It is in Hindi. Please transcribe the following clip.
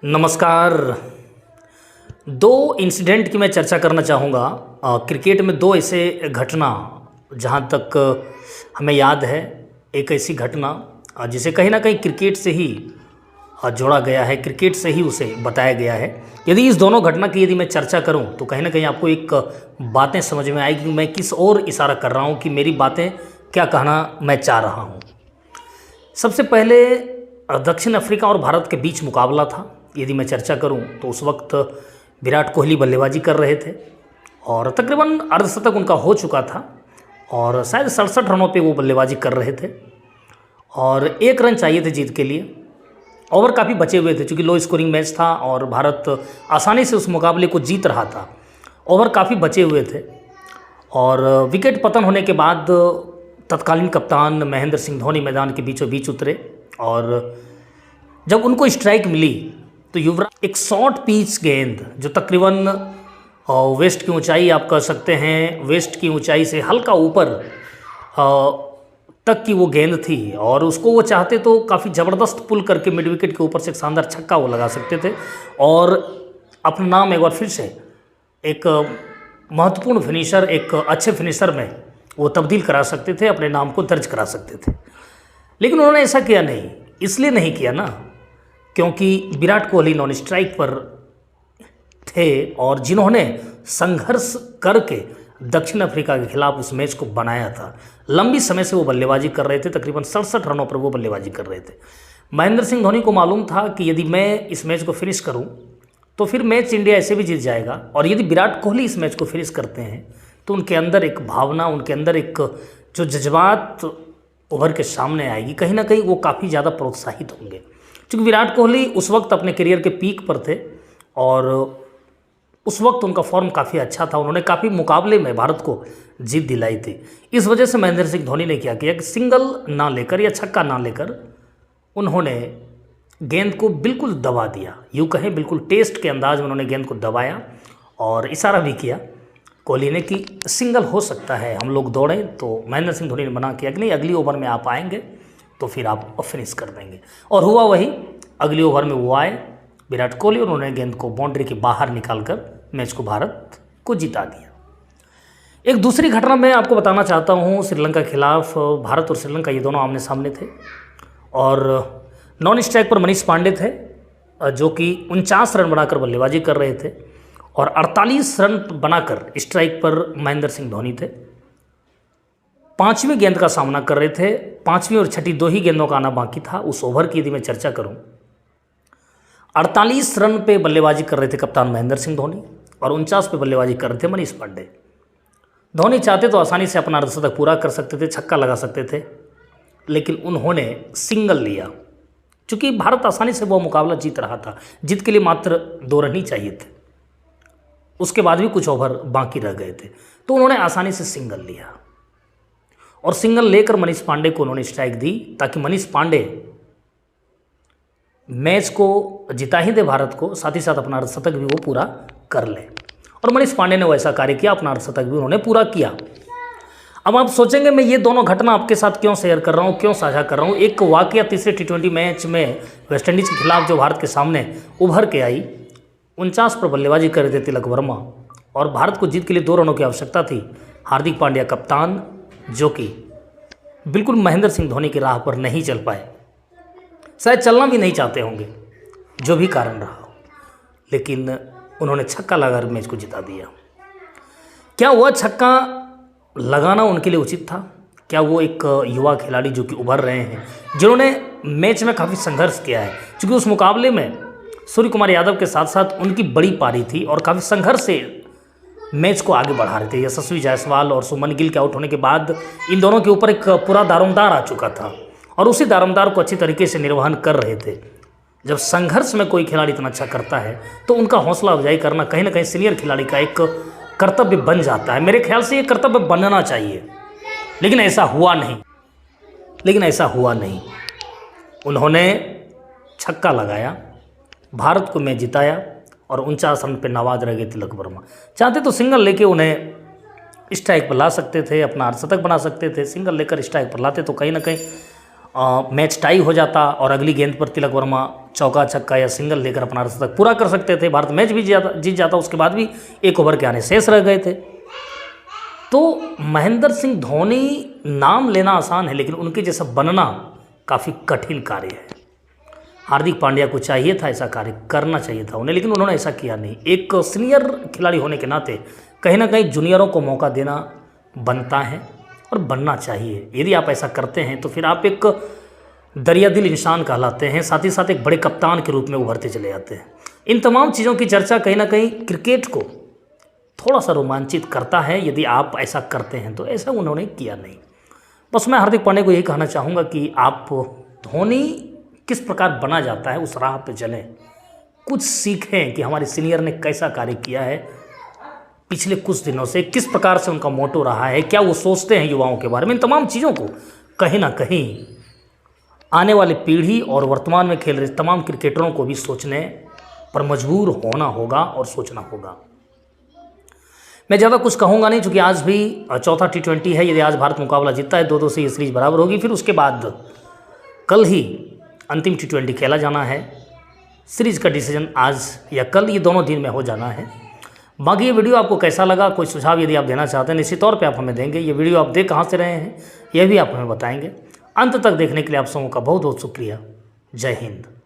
नमस्कार। दो इंसिडेंट की मैं चर्चा करना चाहूँगा। क्रिकेट में दो ऐसे घटना जहाँ तक हमें याद है, एक ऐसी घटना जिसे कहीं ना कहीं क्रिकेट से ही जोड़ा गया है, क्रिकेट से ही उसे बताया गया है। यदि इस दोनों घटना की यदि मैं चर्चा करूं तो कहीं ना कहीं आपको एक बातें समझ में आएगी कि मैं किस ओर इशारा कर रहा हूं, कि मेरी बातें क्या कहना मैं चाह रहा हूं। सबसे पहले दक्षिण अफ्रीका और भारत के बीच मुकाबला था। यदि मैं चर्चा करूं तो उस वक्त विराट कोहली बल्लेबाजी कर रहे थे और तकरीबन अर्धशतक उनका हो चुका था और शायद 67 रनों पे वो बल्लेबाजी कर रहे थे और 1 रन चाहिए थे जीत के लिए। ओवर काफ़ी बचे हुए थे क्योंकि लो स्कोरिंग मैच था और भारत आसानी से उस मुकाबले को जीत रहा था। ओवर काफ़ी बचे हुए थे और विकेट पतन होने के बाद तत्कालीन कप्तान महेंद्र सिंह धोनी मैदान के बीचों बीच उतरे और जब उनको स्ट्राइक मिली तो युवराज एक शॉर्ट पिच गेंद जो तकरीबन वेस्ट की ऊंचाई आप कह सकते हैं, वेस्ट की ऊंचाई से हल्का ऊपर तक की वो गेंद थी और उसको वो चाहते तो काफ़ी ज़बरदस्त पुल करके मिड विकेट के ऊपर से एक शानदार छक्का वो लगा सकते थे और अपना नाम एक बार फिर से एक महत्वपूर्ण फिनिशर, एक अच्छे फिनिशर में वो तब्दील करा सकते थे, अपने नाम को दर्ज करा सकते थे। लेकिन उन्होंने ऐसा किया नहीं। इसलिए नहीं किया ना क्योंकि विराट कोहली नॉन स्ट्राइक पर थे और जिन्होंने संघर्ष करके दक्षिण अफ्रीका के खिलाफ उस मैच को बनाया था। लंबी समय से वो बल्लेबाजी कर रहे थे, तकरीबन 67 रनों पर वो बल्लेबाजी कर रहे थे। महेंद्र सिंह धोनी को मालूम था कि यदि मैं इस मैच को फिनिश करूं तो फिर मैच इंडिया ऐसे भी जीत जाएगा और यदि विराट कोहली इस मैच को फिनिश करते हैं तो उनके अंदर एक भावना, उनके अंदर एक जो जज्बात उभर के सामने आएगी, कहीं ना कहीं वो काफ़ी ज़्यादा प्रोत्साहित होंगे। क्योंकि विराट कोहली उस वक्त अपने करियर के पीक पर थे और उस वक्त उनका फॉर्म काफ़ी अच्छा था, उन्होंने काफ़ी मुकाबले में भारत को जीत दिलाई थी। इस वजह से महेंद्र सिंह धोनी ने क्या किया कि सिंगल ना लेकर या छक्का ना लेकर उन्होंने गेंद को बिल्कुल दबा दिया, यूँ कहें बिल्कुल टेस्ट के अंदाज में उन्होंने गेंद को दबाया और इशारा भी किया कोहली ने कि सिंगल हो सकता है, हम लोग दौड़ें। तो महेंद्र सिंह धोनी ने मना किया कि नहीं, अगली ओवर में आप आएंगे तो फिर आप फिनिश कर देंगे और हुआ वही। अगली ओवर में वो आए विराट कोहली और उन्होंने गेंद को बाउंड्री के बाहर निकालकर मैच को भारत को जिता दिया। एक दूसरी घटना मैं आपको बताना चाहता हूँ। श्रीलंका के खिलाफ भारत और श्रीलंका ये दोनों आमने सामने थे और नॉन स्ट्राइक पर मनीष पांडे थे जो कि 49 रन बनाकर बल्लेबाजी कर रहे थे और 48 रन बनाकर स्ट्राइक पर महेंद्र सिंह धोनी थे। 5वीं गेंद का सामना कर रहे थे, 5वीं और छठी 2 ही गेंदों का आना बाकी था। उस ओवर की यदि मैं चर्चा करूं, 48 रन पे बल्लेबाजी कर रहे थे कप्तान महेंद्र सिंह धोनी और 49 पे बल्लेबाजी कर रहे थे मनीष पांडे। धोनी चाहते तो आसानी से अपना अर्धशतक पूरा कर सकते थे, छक्का लगा सकते थे, लेकिन उन्होंने सिंगल लिया। चूँकि भारत आसानी से वो मुकाबला जीत रहा था, जीत के लिए मात्र 2 रन ही चाहिए थे, उसके बाद भी कुछ ओवर बाकी रह गए थे, तो उन्होंने आसानी से सिंगल लिया और सिंगल लेकर मनीष पांडे को उन्होंने स्ट्राइक दी ताकि मनीष पांडे मैच को जिता ही दे भारत को, साथ ही साथ अपना अर्धशतक भी वो पूरा कर ले। और मनीष पांडे ने वैसा कार्य किया, अपना अर्धशतक भी उन्होंने पूरा किया। अब आप सोचेंगे मैं ये दोनों घटना आपके साथ क्यों शेयर कर रहा हूँ, क्यों साझा कर रहा हूँ। एक वाकया तीसरे T20 मैच में वेस्टइंडीज़ के खिलाफ जो भारत के सामने उभर के आई, 49 पर बल्लेबाजी कर रहे थे तिलक वर्मा और भारत को जीत के लिए 2 रनों की आवश्यकता थी। हार्दिक पांड्या कप्तान जो कि बिल्कुल महेंद्र सिंह धोनी की राह पर नहीं चल पाए, शायद चलना भी नहीं चाहते होंगे, जो भी कारण रहा हो, लेकिन उन्होंने छक्का लगाकर मैच को जिता दिया। क्या वह छक्का लगाना उनके लिए उचित था? क्या वो एक युवा खिलाड़ी जो कि उभर रहे हैं, जिन्होंने मैच में काफ़ी संघर्ष किया है, क्योंकि उस मुकाबले में सूर्य कुमार यादव के साथ साथ उनकी बड़ी पारी थी और काफ़ी संघर्ष से मैच को आगे बढ़ा रहे थे। यशस्वी जायसवाल और सुमन गिल के आउट होने के बाद इन दोनों के ऊपर एक पूरा दारोमदार आ चुका था और उसी दारोमदार को अच्छी तरीके से निर्वहन कर रहे थे। जब संघर्ष में कोई खिलाड़ी इतना अच्छा करता है तो उनका हौसला अफजाई करना कहीं ना कहीं सीनियर खिलाड़ी का एक कर्तव्य बन जाता है। मेरे ख्याल से ये कर्तव्य बनना चाहिए, लेकिन ऐसा हुआ नहीं। उन्होंने छक्का लगाया, भारत को मैच जिताया और 49 रन पे नवाज रह गए तिलक वर्मा। चाहते तो सिंगल लेके उन्हें स्ट्राइक पर ला सकते थे, अपना अर्धशतक बना सकते थे। सिंगल लेकर स्ट्राइक पर लाते तो कहीं ना कहीं मैच टाई हो जाता और अगली गेंद पर तिलक वर्मा चौका छक्का या सिंगल लेकर अपना शतक पूरा कर सकते थे। भारत मैच भी जीत जाता, उसके बाद भी 1 ओवर के आने शेष रह गए थे। तो महेंद्र सिंह धोनी नाम लेना आसान है, लेकिन उनके जैसा बनना काफ़ी कठिन कार्य है। हार्दिक पांड्या को चाहिए था ऐसा कार्य करना चाहिए था उन्हें, लेकिन उन्होंने ऐसा किया नहीं। एक सीनियर खिलाड़ी होने के नाते कहीं ना कहीं जूनियरों को मौका देना बनता है और बनना चाहिए। यदि आप ऐसा करते हैं तो फिर आप एक दरिया दिल इंसान कहलाते हैं, साथ ही साथ एक बड़े कप्तान के रूप में उभरते चले जाते हैं। इन तमाम चीज़ों की चर्चा कहीं ना कहीं क्रिकेट को थोड़ा सा रोमांचित करता है यदि आप ऐसा करते हैं, तो ऐसा उन्होंने किया नहीं। बस मैं हार्दिक पांड्या को यही कहना चाहूँगा कि आप धोनी किस प्रकार बना जाता है उस राह पे चलें, कुछ सीखें कि हमारे सीनियर ने कैसा कार्य किया है पिछले कुछ दिनों से, किस प्रकार से उनका मोटो रहा है, क्या वो सोचते हैं युवाओं के बारे में। इन तमाम चीज़ों को कहीं ना कहीं आने वाली पीढ़ी और वर्तमान में खेल रहे तमाम क्रिकेटरों को भी सोचने पर मजबूर होना होगा और सोचना होगा। मैं ज़्यादा कुछ कहूँगा नहीं, क्योंकि आज भी चौथा T20 है। यदि आज भारत मुकाबला जीतता है 2-2 से ये सीरीज बराबर होगी, फिर उसके बाद कल ही अंतिम T20 खेला जाना है। सीरीज का डिसीजन आज या कल, ये दोनों दिन में हो जाना है। बाकी ये वीडियो आपको कैसा लगा, कोई सुझाव यदि आप देना चाहते हैं निश्चित तौर पे आप हमें देंगे। ये वीडियो आप देख कहाँ से रहे हैं यह भी आप हमें बताएंगे। अंत तक देखने के लिए आप सबों का बहुत बहुत शुक्रिया। जय हिंद।